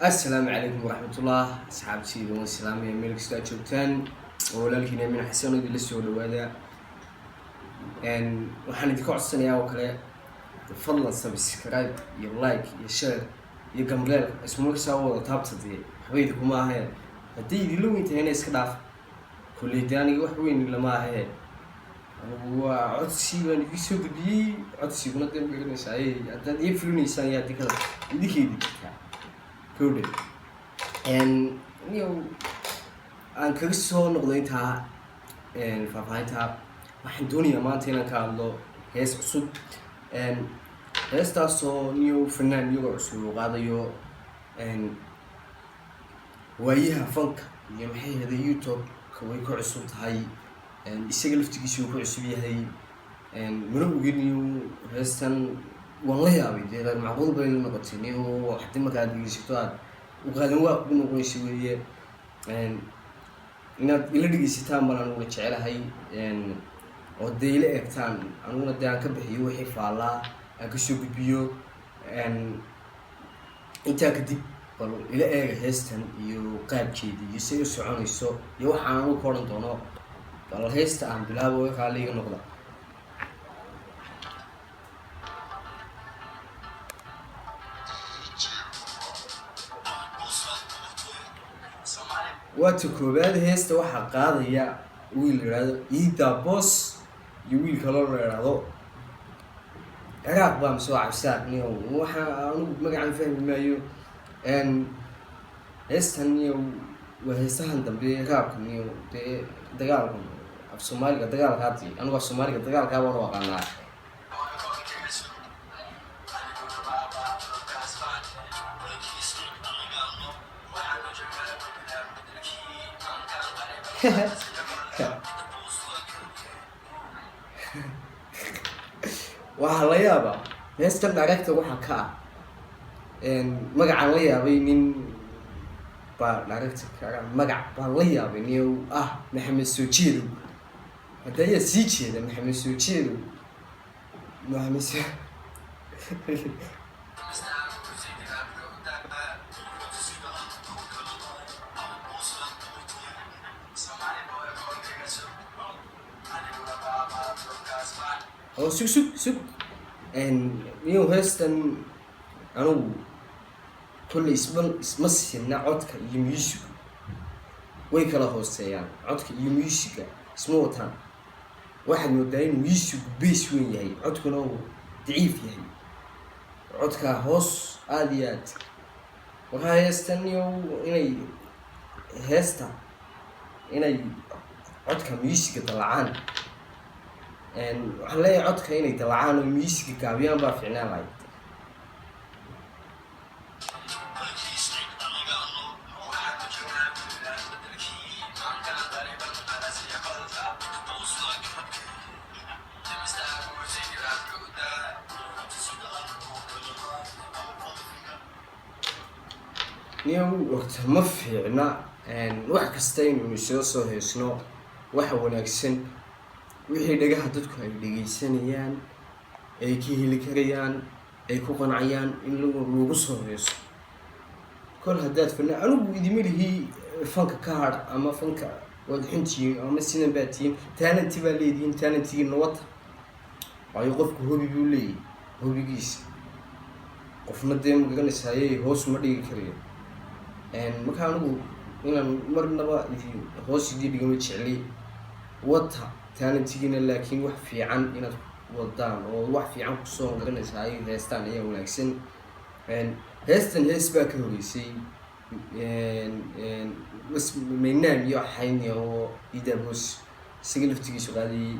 السلام عليكم ورحمة الله أصحابتي والسلام يا ملك ستات شوتان ولكن من حسن اللي لسه ولا وحنا ديكو عصنا يا وكلا تفضل سبسكرايب يا لايك يا شير يا جمبلر اسمه سوا تابت دي حبيبكم ما هي هدي دي لو انت هنا اسكداف كل داني وحوين لما هي وعدسي وانا في سوق بي عدسي وانا دم بيقولني ساي هذا يفلوني ساي يا ديك ديكي كودي aan kaga soo noqday intaa faahfaahinta waxaan doonayaa maanta inaan ka hadlo hees cusub heestaasoo new fanaan iyagoo cusub uu qaadayo waayaha fanka iyo maxay ahayd YouTube-ka way ku cusub tahay isaga laftigiisa uu ku cusub yahay mana ogin heestan waan la yaabay dee macquul bay noqotay haddii markaad dhegeysato aad u qaadan waa ku noqonaysa weeye inaad ila dhegeysataan baan uga jecelahay oo dee ila eegtaan aniguna dee aan ka bixiyo wixii faallaa aan kasoo gudbiyo intaa kadib bal ila eega heestan iyo qaabkeedii iyo say u soconayso iyo waxaan anigu ka odhan doono bal heesta aan bilaabo qaaliga noqda waata koobaad heesta waxaa qaadaya wiil la yidhaahdo Ida Boss iyo wiil kaloo la yidhaahdo Ciraaq baa masoo cabsaar waxaa anigu magacaan fahmi maayo heestan waa heesahan dambe raabka dee dagaalka af Soomaaliga dagaalkaati anigu af Soomaaliga dagaalkaa waan u aqaanaa waxaa la yaabaa heestan director waxaa ka magacaan la yaabay nin baa director magac baan la yaabay nin Maxamed Soo Jeedow hadda ayaa sii jeeda Maxamed Soo Jeedow oo sug heestan anigu kulle isma sinna codka iyo musiga way kala hooseeyaan codka iyo musiga isma wataan waxaad moodaa in musigu base weyn yahay codkuna uu daciif yahay codka hoos aad iyo aad waxaa heestan inay codka musiga dalacaan waxaan leeyahay codka inay dalacaan oo musiga gaabiyaan baa fiicnaan lahayd waqti ma fiicna wax kasta inuu soo heesno waxa wanaagsan wixii dhagaha dadku ay dhegeysanayaan ay ka heli karayaan ay ku qancayaan in lagu soo heeso kol haddaad fanaan anigu idima lihi fanka ka hadh ama fanka waad xuntihiin ama sidan baad tihiin talenti baa leedihiin talentigiina wata waayo qofku hobi buu leeyahay hobigiisa qofna dee magaranaysaayey hoos ma dhigi karayo marka anigu inaan marnaba hoos idii dhigama jecli wata talentigiina laakiin wax fiican inaad wadaan oo wax fiican kusoo garanaysaa ay heestaan ayaa wanaagsan heestan hees baa ka horeysay maynaan iyo xayni oo Ida Boss isaga laftigiisu qaadayay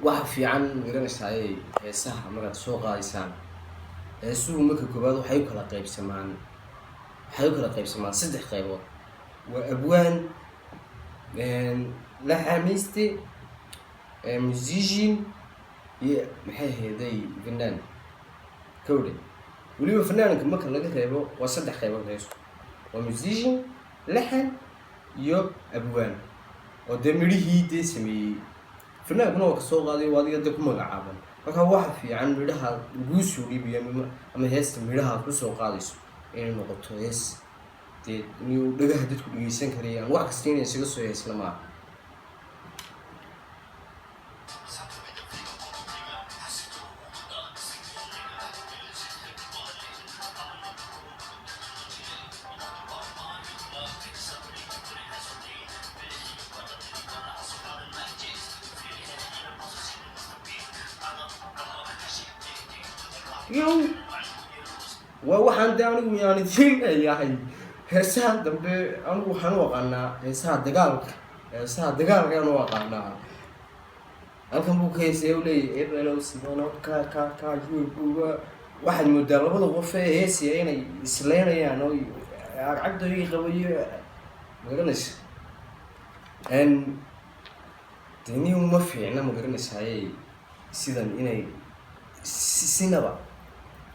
waxa fiican garanaysaa ay heesaha markaad soo qaadaysaan heesuhu marka koobaad waxay u kala qaybsamaan saddex qaybood waa abwaan la xamiiste musician iyo maxay ahaydey fanaan kowde weliba fanaanka marka laga reebo waa saddex qaybood heesu waa musician laxan iyo abwaan oo dee midhihii dee sameeyey fanaankuna waa kasoo qaaday oo adiga dee ku magacaaban marka waxa fiican midhaha laguu soo dhiibayo ama heesta midhaha kusoo qaadayso inay noqoto hees dee inuu dhagaha dadku dhegeysan karayaan wax kasta inay isaga soo heesna maaha. waa waxaan de anigu yani filayahay heesaha dambe anigu waxaan u aqaanaa heesaha dagaalkaan u aqaanaa. halkan buu ka heesaya u leeyahay ebelow sidano waxaad moodaa labada qof ee heesaya inay isleynayaan oo cagdoygii qabayo magaranaysa deni uma fiicna magaranaysaayey sidan inay sinaba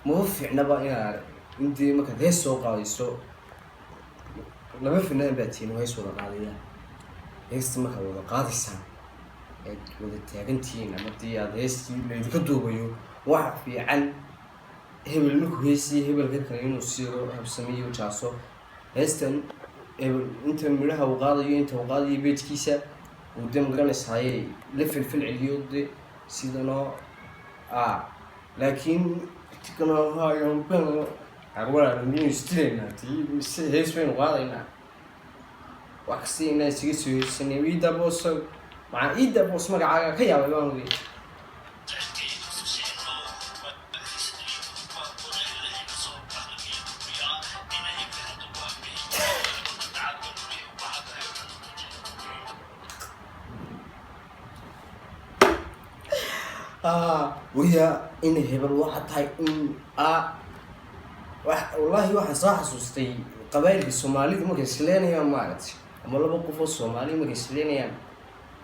maba fiicnaba inaad intii markaad hees soo qaadayso laba fanaan baa tihiin oo hees wada qaadaya heesta markaad wada qaadaysaan eed wada taagantihiin ama dii aad heestii laydinka duubayo waxa fiican hebel markuu heesiyo hebelka kale inuu siiro habsamiyo jaaso heestan hebel inta midhaha uu qaadayo inta uu qaadayo beedkiisa uu de magaranaysaayey la filceliyo de sidanoo laakiin stilaynaa hees baynu qaadaynaa wax kasta inaa isaga soo heesanay iida boos maaa iida boos magacaaga ka yaabay baan wey. waya inay hebel waxa tahay in wallahi waxaan soo xasuustay qabaa'ilka soomaalida markay isleynayaan maaragtay ama laba qof oo soomaali markay isleynayaan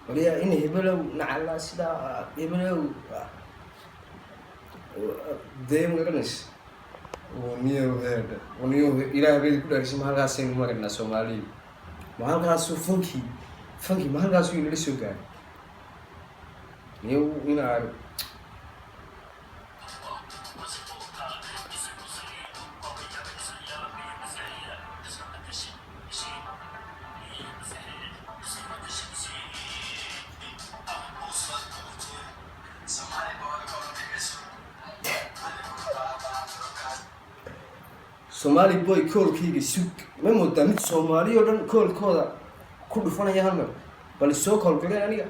waya inay hebelow nacala sidaa hebelow dee magaranaysa niyo ilaah beedi ku dhaarisa ma halkaasaynu maranaa soomaalida ma halkaasu funky ma halkaasu inala soo gaaray niyo inaa Somali boy koolkayga sug ma moodaa mid Soomaali oo dhan koolkooda ku dhufanaya hal mar bal soo koolgalay aniga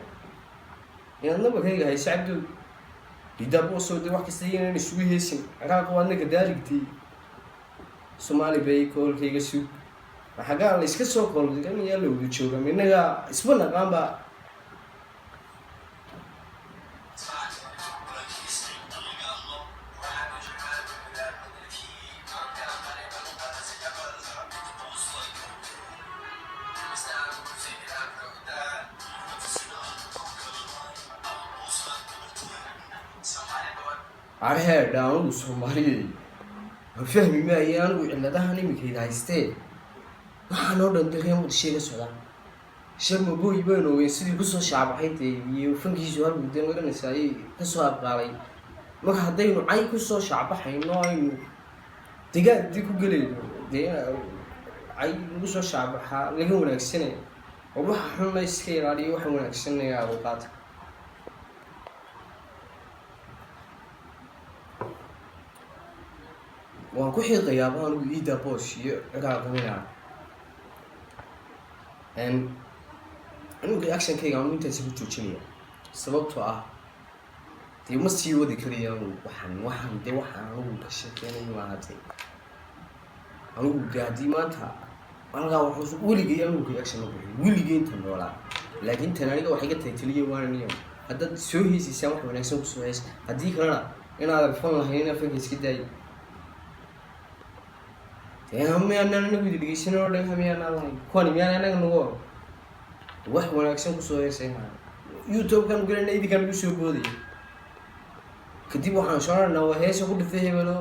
inaad nabadkayga hayso cabdo idabo soo de wax kasta inaan isugu heesin aqaaq waadna gadaaligtay Somali boy koolkayga sug waxaga la iska soo koolgalay yaa la wada jooga minaga isba naqaanba عارها داون Soomaaliyeed ma fahmi maayaan anigu ciladahan imikayda haystee waxaan oo dhan deeqeen wada sheega socda sharma boy baan ogeyn sidii kusoo shaabaxay iyo fankiisu hal muddo magaranaysa ay kasoo aqaalay marka haddaynu cay kusoo shaabaxayno aynu digaagdii ku gelayno dee cay lagu soo shaabaxa laga wanaagsanay oo waxa xun la iska ilaaliyo waxa wanaagsanaya awqaadka waan ku xiiqayaa baan ugu iida boos iyo raqamina anigu reactionkayga aan intaasi ku joojinaya sababtoo ah dee ma sii wadi karayaan waxaan dee waxaan anigu ka sheekeynay maahatay anigu dee haddii maanta halkaa waxuu weligay anigu reaction ma bixin weligay inta noolaa laakiin tan aniga waxay ka tahay taliya waananiyo haddaad soo heesaysaan wax wanaagsan kusoo hees haddii kalena inaadan fan lahayn inaa fanka iska daayo miyaanan anagu dhegeysan oo dhan miyaanan lahayn kuwani miyaan anaga nagu wax wanaagsan kusoo heesay maaha YouTube-kan galana idinkan ugu soo boodaya kadib waxaan shaqaynaa waa heesa ku dhifay hebelo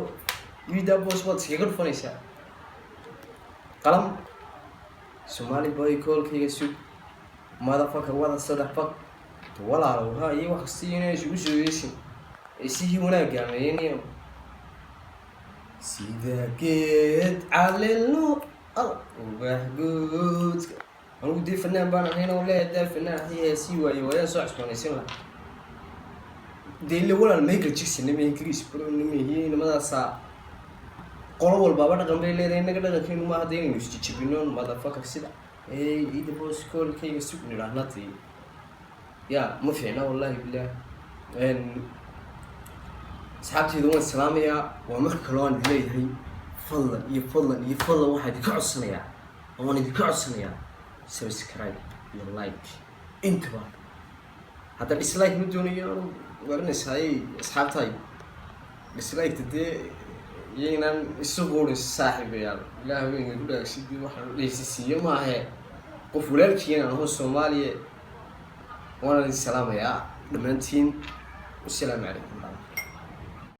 iida boos baad iskaga dhufanaysaa qalam Somali boy koolkayga sug motherfucker wada saddex faq walaalow ha iyo wax kasta inay isugu soo heesin isii wanaagga ameeyeen sida geed calelo ubax guudka anigu dee fanaan baan ahayn oo leedahay fanaan heesii waaye waayaan soo cusboonaysin lahaa dee ille walaal Michael Jackson nima Chris Brown nima nimadaasaa qolo walbaaba dhaqan bay leedahay inaga dhaqankeenu ma hadda inaynu isjijibino motherfucker sida ida booskoolkayga sug nidhaahnati ya ma fiicna wallahi billah asxaabtayda waan salaamayaa waa marka kale waan leeyahay fadlan waxaa idinka codsanayaa subscribe iyo like intaba hadda dislike ma doonayo garanaysaay asxaabtay dislike dee yaynan isu quurin saaxiibayaal ilaahay weyn ku dhaagsidii waxaan dheysisiiyo maahe qof walaalkiina anoo Soomaaliya waan idin salaamayaa dhammaantiin wassalaamu calaykum